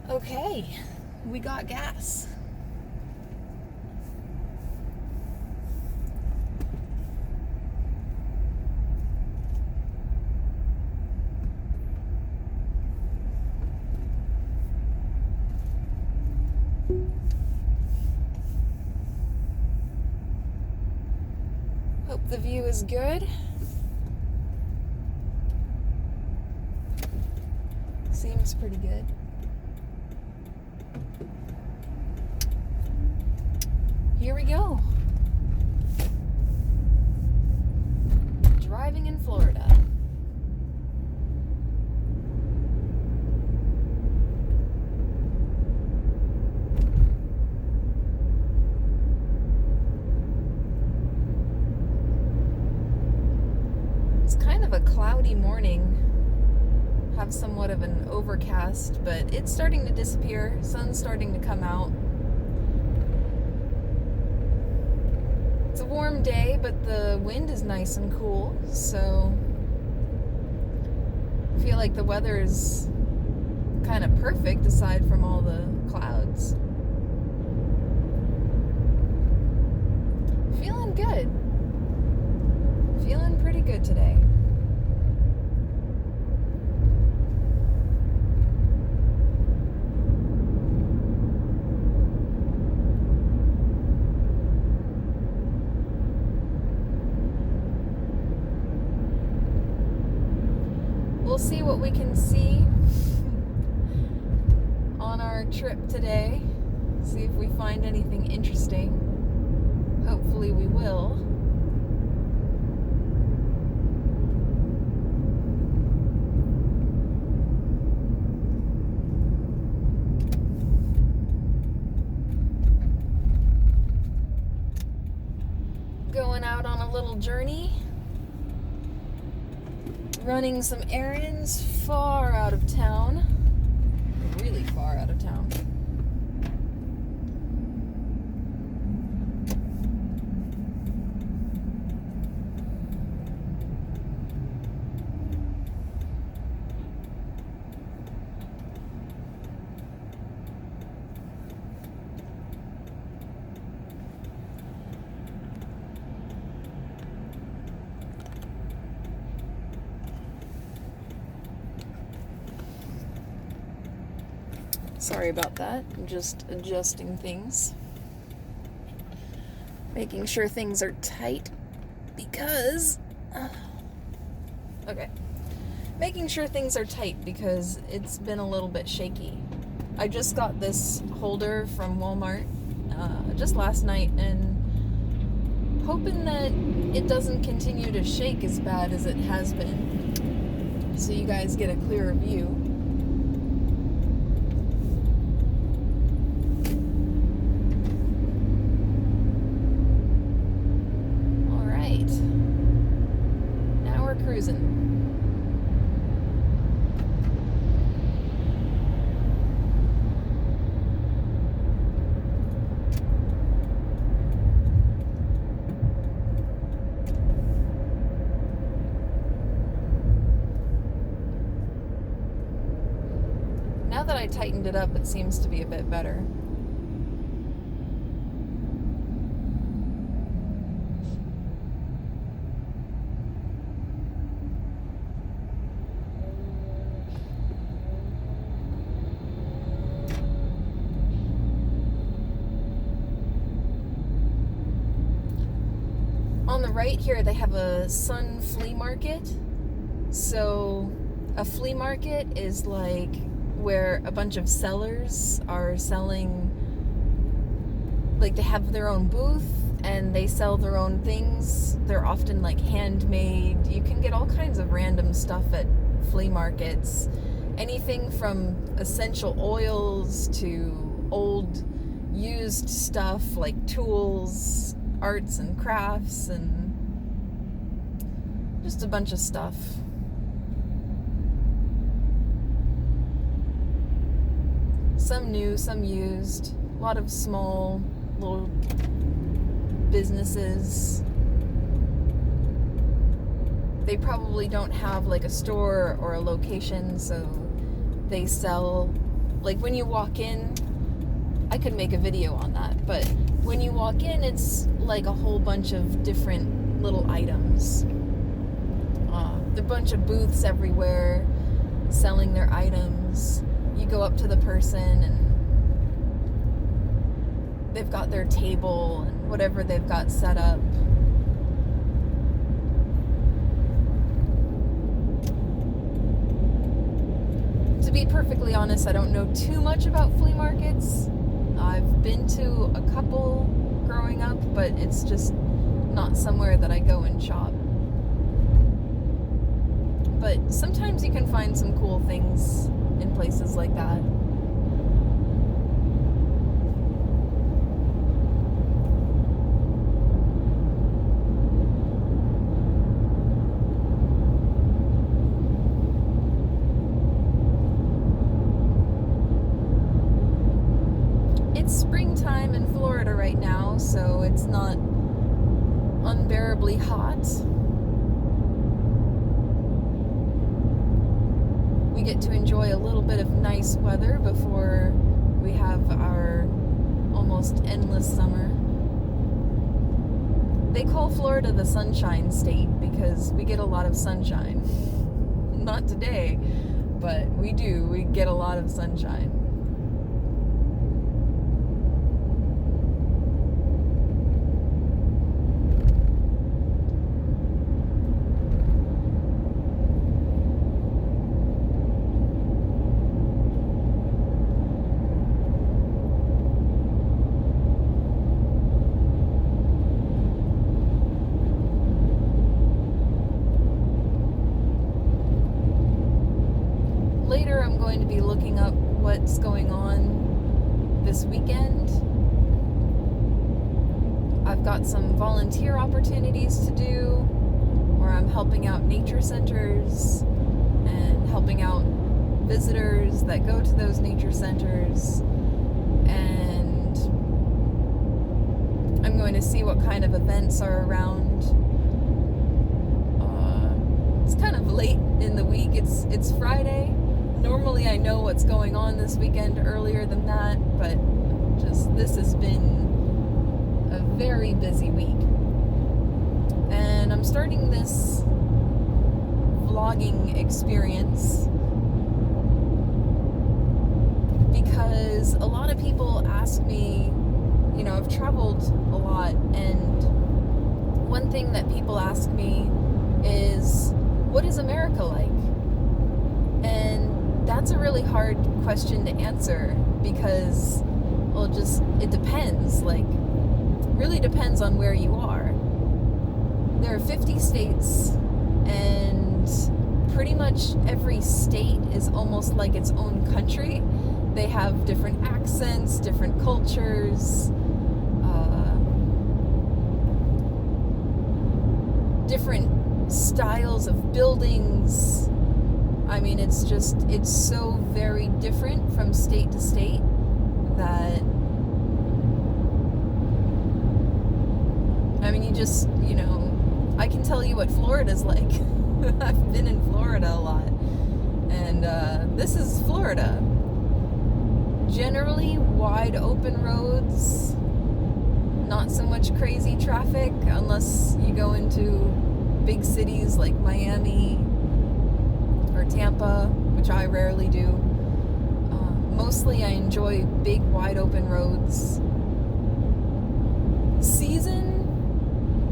Okay, we got gas. Hope the view is good. Seems pretty good. Here we go. Driving in Florida. It's kind of a cloudy morning. Have somewhat of an overcast, but it's starting to disappear. Sun's starting to come out. It's a warm day, but the wind is nice and cool, so I feel like the weather is kind of perfect aside from all the clouds. Feeling good. Feeling pretty good today. We'll see what we can see on our trip today. See if we find anything interesting. Hopefully we will. Going out on a little journey. Running some errands far out of town. Really far out of town. Sorry about that. I'm just adjusting things. Making sure things are tight because... okay. Making sure things are tight because it's been a little bit shaky. I just got this holder from Walmart just last night and hoping that it doesn't continue to shake as bad as it has been so you guys get a clearer view. Cruising. Now that I tightened it up, it seems to be a bit better. On the right here, they have a Sun flea market. So a flea market is like where a bunch of sellers are selling, like they have their own booth and they sell their own things. They're often like handmade. You can get all kinds of random stuff at flea markets. Anything from essential oils to old used stuff like tools, arts and crafts, and just a bunch of stuff. Some new, some used. A lot of small little businesses. They probably don't have like a store or a location, so they sell like when you walk in, I could make a video on that, but when you walk in, it's like a whole bunch of different little items. There are a bunch of booths everywhere selling their items. You go up to the person and they've got their table and whatever they've got set up. To be perfectly honest, I don't know too much about flea markets. I've been to a couple growing up, but it's just not somewhere that I go and shop. But sometimes you can find some cool things in places like that. It's springtime in Florida right now, so it's not unbearably hot. We get to enjoy a little bit of nice weather before we have our almost endless summer. They call Florida the Sunshine State because we get a lot of sunshine. Not today, but we do. We get a lot of sunshine. Later, I'm going to be looking up what's going on this weekend. I've got some volunteer opportunities to do where I'm helping out nature centers and helping out visitors that go to those nature centers. And I'm going to see what kind of events are around. It's kind of late in the week. It's Friday. Normally I know what's going on this weekend earlier than that, but just this has been a very busy week. And I'm starting this vlogging experience because a lot of people ask me, you know, I've traveled a lot, and one thing that people ask me is, what is America like? And that's a really hard question to answer because, well, it depends. Like, really depends on where you are. There are 50 states, and pretty much every state is almost like its own country. They have different accents, different cultures, different styles of buildings. I mean, it's so very different from state to state that, I mean, I can tell you what Florida's like. I've been in Florida a lot. And this is Florida. Generally wide open roads, not so much crazy traffic unless you go into big cities like Miami or Tampa, which I rarely do. Mostly I enjoy big wide open roads. Season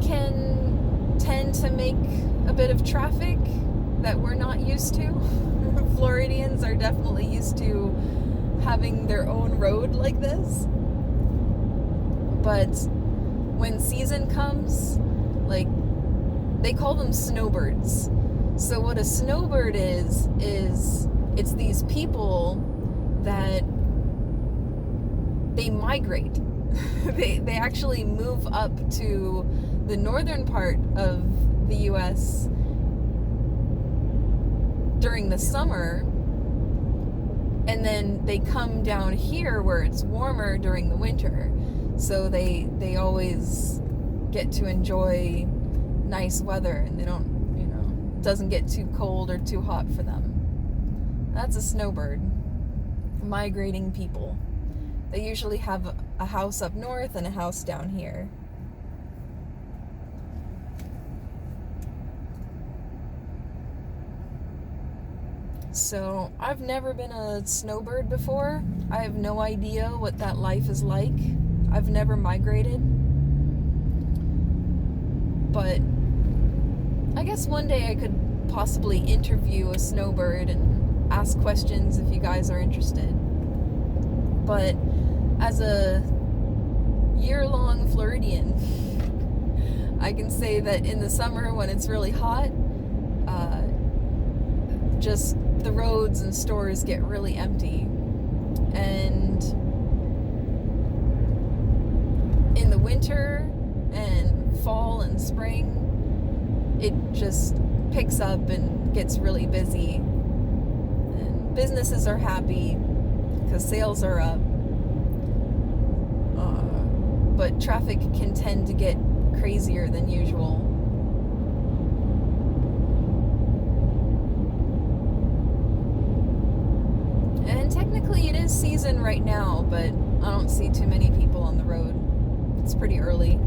can tend to make a bit of traffic that we're not used to. Floridians are definitely used to having their own road like this. But when season comes, like, they call them snowbirds. So what a snowbird is it's these people that they migrate. They actually move up to the northern part of the U.S. during the summer, and then they come down here where it's warmer during the winter. So they always get to enjoy nice weather, and they don't, it doesn't get too cold or too hot for them. That's a snowbird. migrating people. They usually have a house up north and a house down here. So I've never been a snowbird before. I have no idea what that life is like. I've never migrated. But I guess one day I could possibly interview a snowbird and ask questions if you guys are interested. But as a year-long Floridian, I can say that in the summer when it's really hot, just the roads and stores get really empty. And in the winter and fall and spring, it just picks up and gets really busy. And businesses are happy because sales are up. But traffic can tend to get crazier than usual. And technically it is season right now, but I don't see too many people on the road. It's pretty early.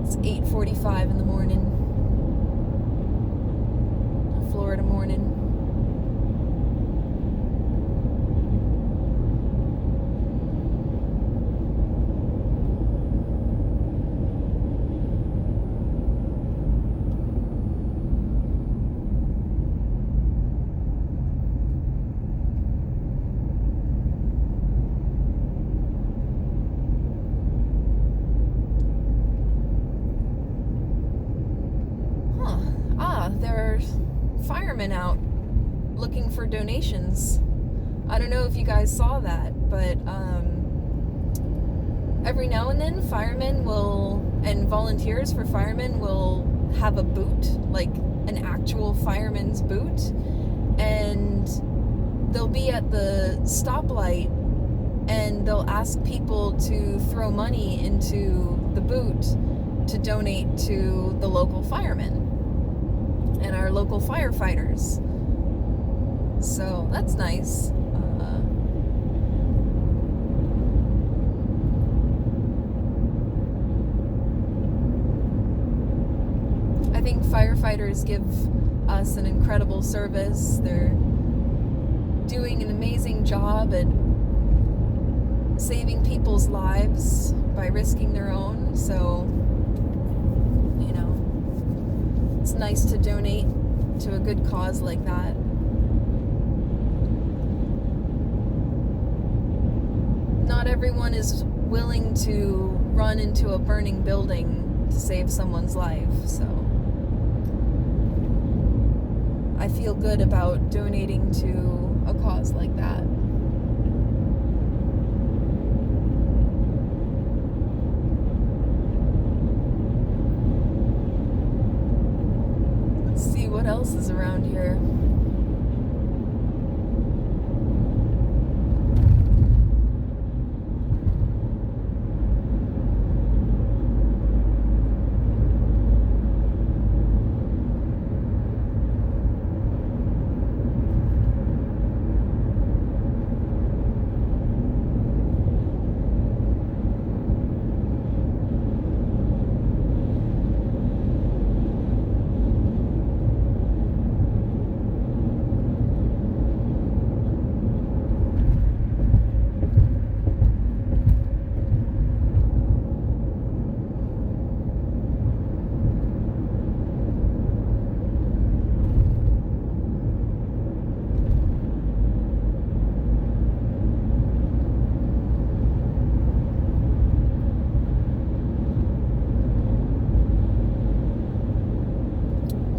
It's 8:45 in the morning. Florida morning. Firemen out looking for donations. I don't know if you guys saw that, but every now and then firemen and volunteers for firemen will have a boot, like an actual fireman's boot, and they'll be at the stoplight and they'll ask people to throw money into the boot to donate to the local firemen and our local firefighters. So that's nice. I think firefighters give us an incredible service. They're doing an amazing job at saving people's lives by risking their own. So it's nice to donate to a good cause like that. Not everyone is willing to run into a burning building to save someone's life, so I feel good about donating to a cause like that. What else is around here?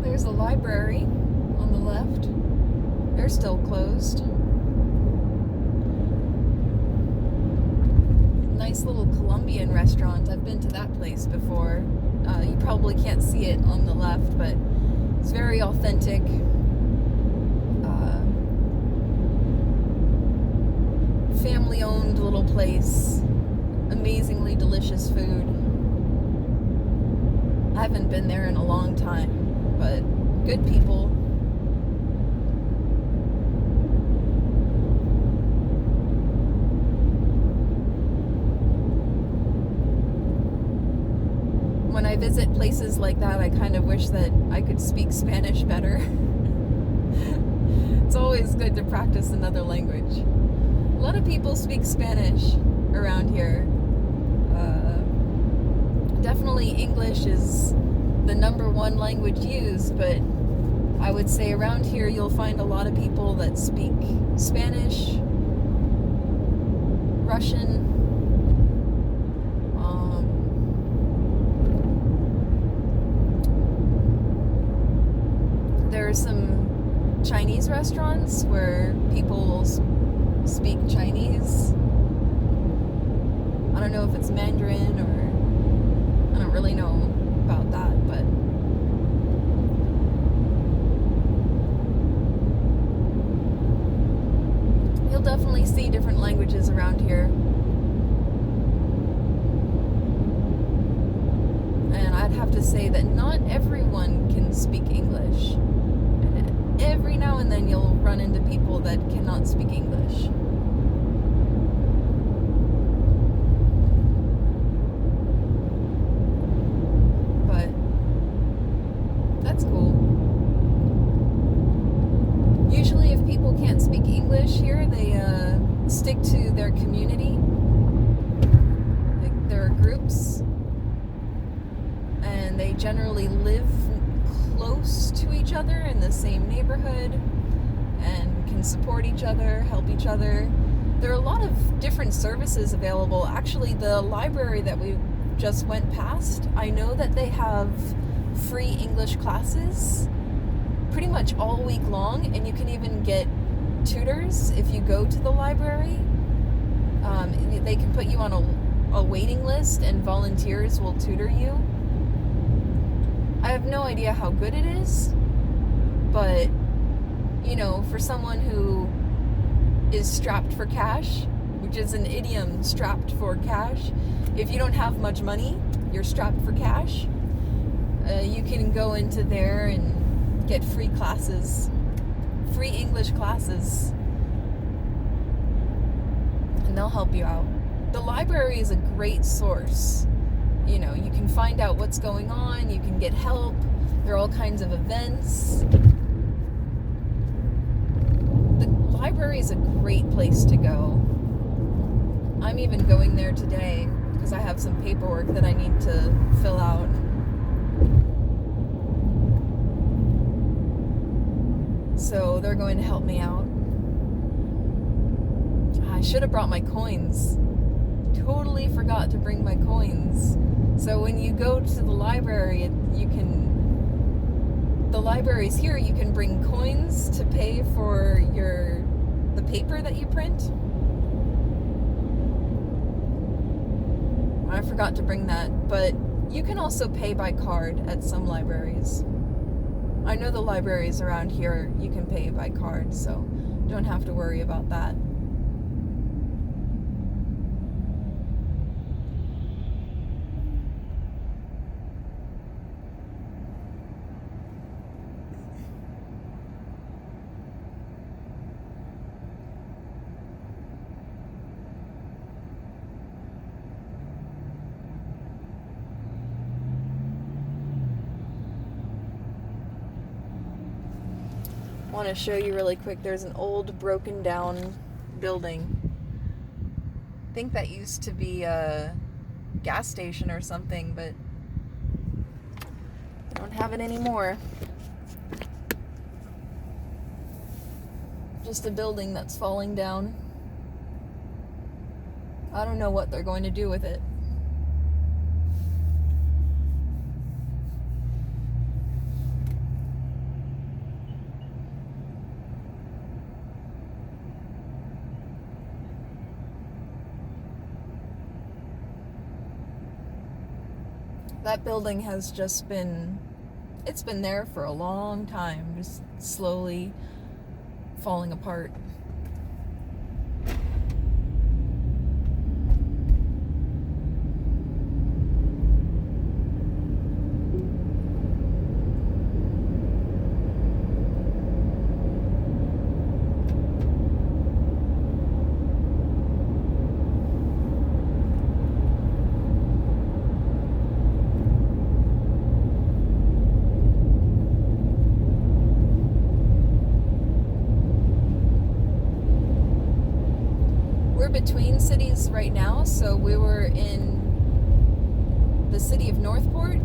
There's a library on the left. They're still closed. Nice little Colombian restaurant. I've been to that place before. You probably can't see it on the left, but it's very authentic. Family-owned little place. Amazingly delicious food. I haven't been there in a long time, but good people. visit places like that, I kind of wish that I could speak Spanish better. It's always good to practice another language. A lot of people speak Spanish around here. Definitely English is the number one language used, but I would say around here you'll find a lot of people that speak Spanish, Russian, there are some Chinese restaurants where people speak Chinese. I don't know if it's Mandarin or I don't really know about that, but you'll definitely see different languages around here. And I'd have to say that not everyone can speak English. And every now and then you'll run into people that cannot speak English. But that's cool. Usually if people can't speak English here, they stick to their community. Like there are groups, and they generally live close to each other in the same neighborhood and can support each other, help each other. There are a lot of different services available. Actually, the library that we just went past, I know that they have free English classes pretty much all week long, and you can even get tutors if you go to the library. They can put you on a waiting list and volunteers will tutor you. I have no idea how good it is, but you know, for someone who is strapped for cash, which is an idiom, strapped for cash, if you don't have much money, you're strapped for cash, you can go into there and get free classes, free English classes, and they'll help you out. The library is a great source. You know, you can find out what's going on, you can get help, there are all kinds of events. The library is a great place to go. I'm even going there today because I have some paperwork that I need to fill out. So they're going to help me out. I should have brought my coins. Totally forgot to bring my coins. So when you go to the library, the library's here, you can bring coins to pay for the paper that you print. I forgot to bring that, but you can also pay by card at some libraries. I know the libraries around here, you can pay by card, so don't have to worry about that. I want to show you really quick. There's an old broken down building. I think that used to be a gas station or something, but I don't have it anymore. Just a building that's falling down. I don't know what they're going to do with it. That building has just been, it's been there for a long time, just slowly falling apart. between cities right now. So we were in the city of Northport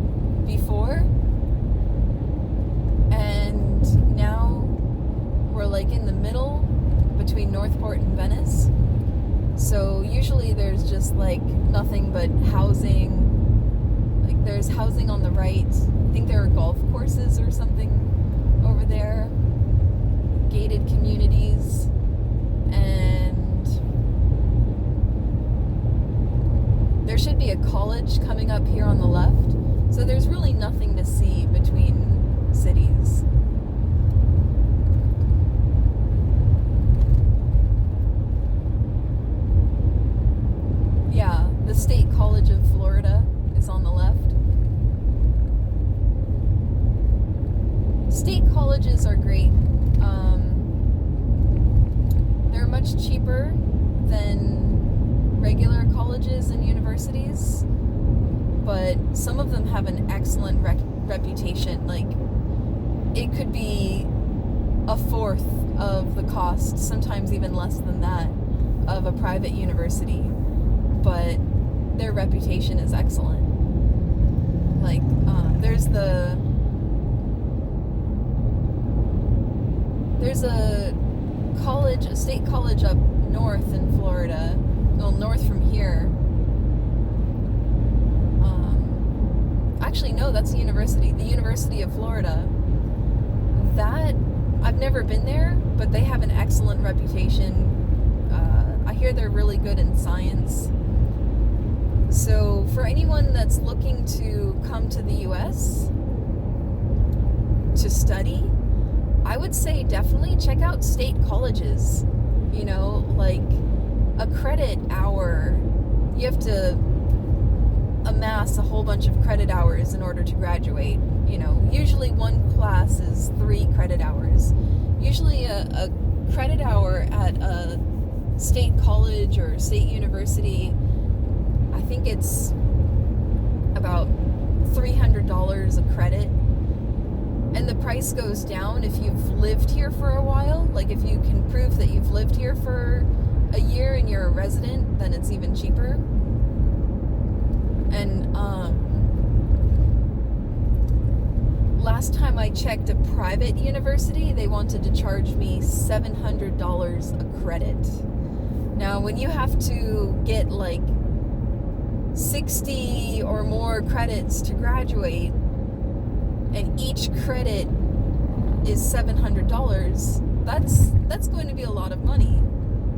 before, and now we're like in the middle between Northport and Venice. So usually there's just like nothing but housing. Like there's housing on the right. I think there are golf courses or something over there. Gated communities. And there should be a college coming up here on the left. So there's really nothing to see between cities. Yeah, the State College of Florida is on the left. State colleges are great. They're much cheaper than regular colleges and universities, but some of them have an excellent reputation. Like, it could be a fourth of the cost, sometimes even less than that, of a private university, but their reputation is excellent. Like, there's a college, a state college up north in Florida, well, north from here. Actually, no, that's the University of Florida. That, I've never been there, but they have an excellent reputation. I hear they're really good in science. So for anyone that's looking to come to the US to study, I would say definitely check out state colleges. You know, like a credit hour, you have to amass a whole bunch of credit hours in order to graduate. You know, usually one class is 3 credit hours. Usually a credit hour at a state college or state university, I think it's about $300 a credit. And the price goes down if you've lived here for a while. Like if you can prove that you've lived here for a year and you're a resident, then it's even cheaper. And last time I checked a private university, they wanted to charge me $700 a credit. Now, when you have to get like 60 or more credits to graduate, and each credit is $700, that's going to be a lot of money,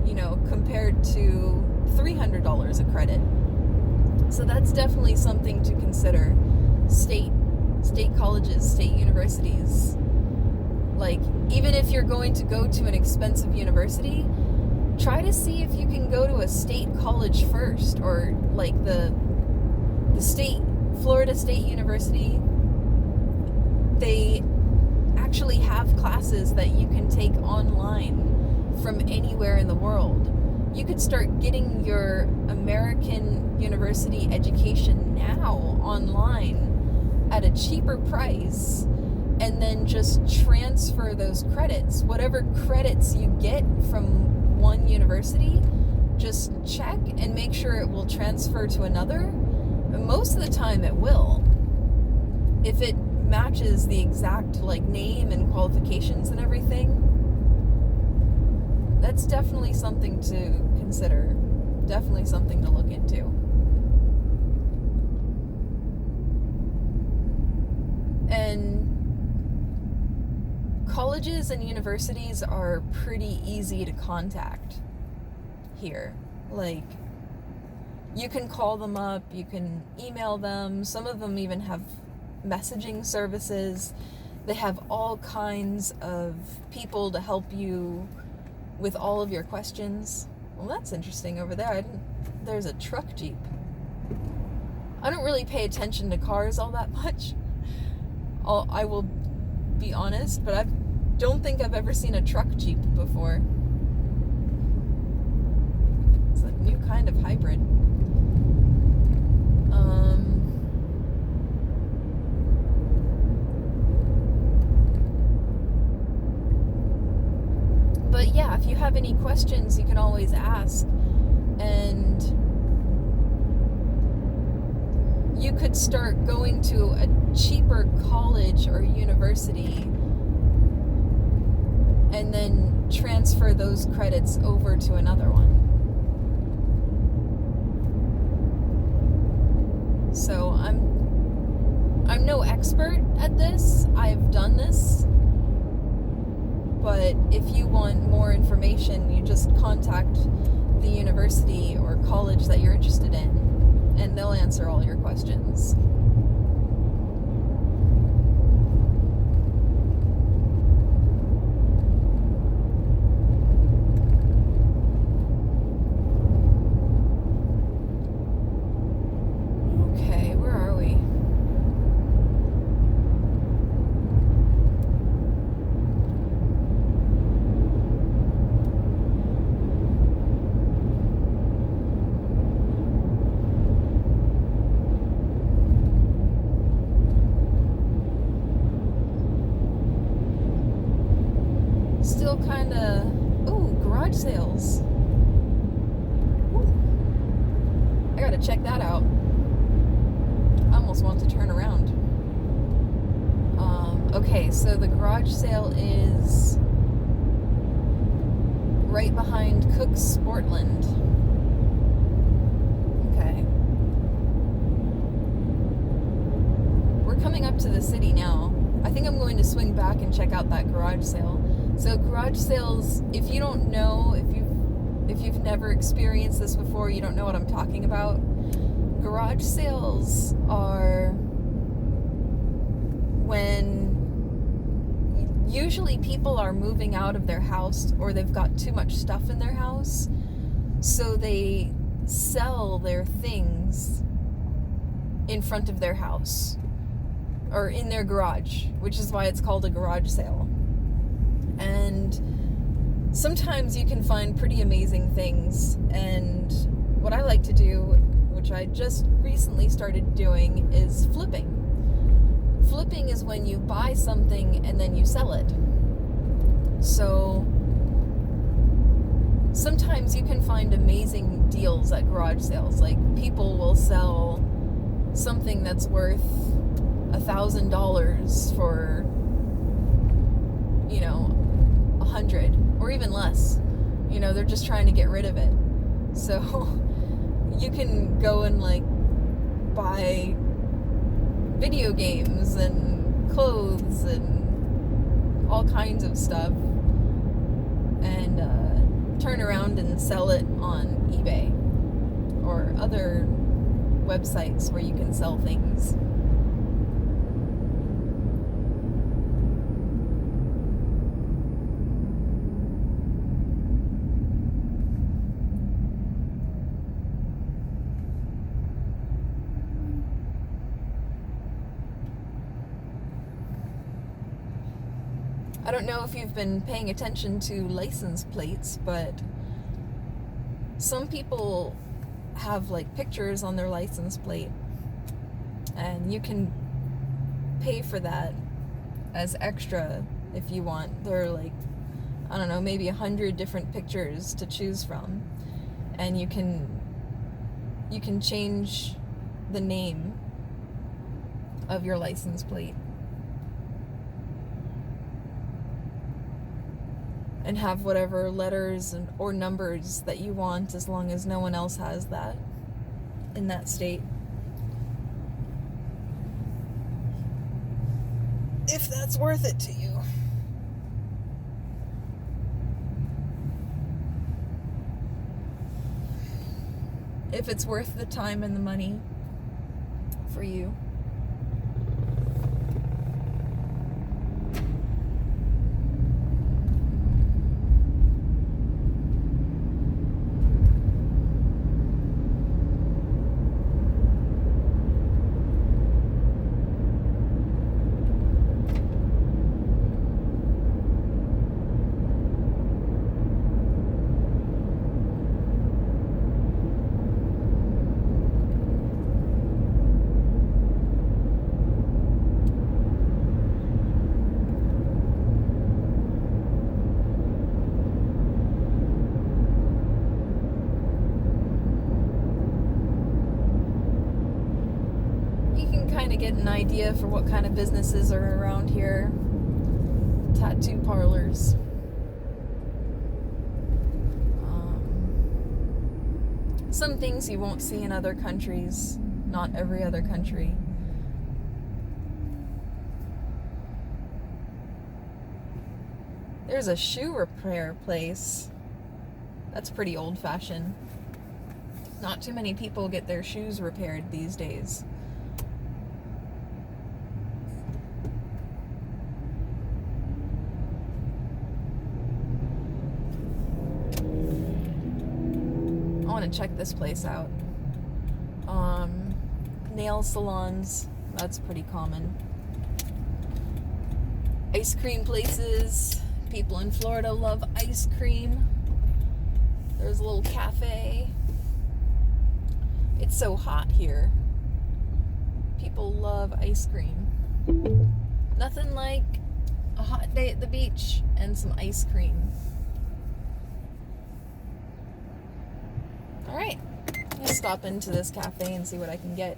you know, compared to $300 a credit. So that's definitely something to consider. State colleges, state universities. Like, even if you're going to go to an expensive university, try to see if you can go to a state college first, or like the Florida State University. They actually have classes that you can take online from anywhere in the world. You could start getting your American university education now online at a cheaper price, and then just transfer those credits. Whatever credits you get from one university, just check and make sure it will transfer to another. And most of the time it will. If it matches the exact like name and qualifications and everything, that's definitely something to consider. Definitely something to look into. And colleges and universities are pretty easy to contact here. Like, you can call them up, you can email them. Some of them even have messaging services. They have all kinds of people to help you with all of your questions. Well, that's interesting over there. There's a truck Jeep. I don't really pay attention to cars all that much. I will be honest, but I don't think I've ever seen a truck Jeep before. It's a new kind of hybrid. But yeah, if you have any questions, you can always ask. and you could start going to a cheaper college or university and then transfer those credits over to another one. So I'm no expert at this. I've done this. But if you want more information, you just contact the university or college that you're interested in, and they'll answer all your questions. Okay, where are we? Still kind of... Ooh, garage sales. Ooh. I gotta check that out. I almost want to turn around. Okay, so the garage sale is right behind Cook's Sportland. Okay. We're coming up to the city now. I think I'm going to swing back and check out that garage sale. So garage sales, if you don't know, if you've never experienced this before, you don't know what I'm talking about. Garage sales are when usually people are moving out of their house or they've got too much stuff in their house, so they sell their things in front of their house or in their garage, which is why it's called a garage sale. And sometimes you can find pretty amazing things, and what I like to do, which I just recently started doing, is flipping. Flipping is when you buy something and then you sell it. So sometimes you can find amazing deals at garage sales. Like, people will sell something that's worth $1,000 for, you know, 100 or even less. You know, they're just trying to get rid of it. So you can go and like buy video games and clothes and all kinds of stuff and turn around and sell it on eBay or other websites where you can sell things. I don't know if you've been paying attention to license plates, but some people have like pictures on their license plate, and you can pay for that as extra if you want. There are like, I don't know, maybe 100 different pictures to choose from, and you can change the name of your license plate and have whatever letters or numbers that you want, as long as no one else has that in that state. If that's worth it to you. If it's worth the time and the money for you. to get an idea for what kind of businesses are around here. Tattoo parlors. Some things you won't see in other countries. Not every other country. There's a shoe repair place. That's pretty old-fashioned. Not too many people get their shoes repaired these days. I want to check this place out. Nail salons, that's pretty common. Ice cream places. People in Florida love ice cream. There's a little cafe. It's so hot here. People love ice cream. Nothing like a hot day at the beach and some ice cream. Alright, I'll stop into this cafe and see what I can get.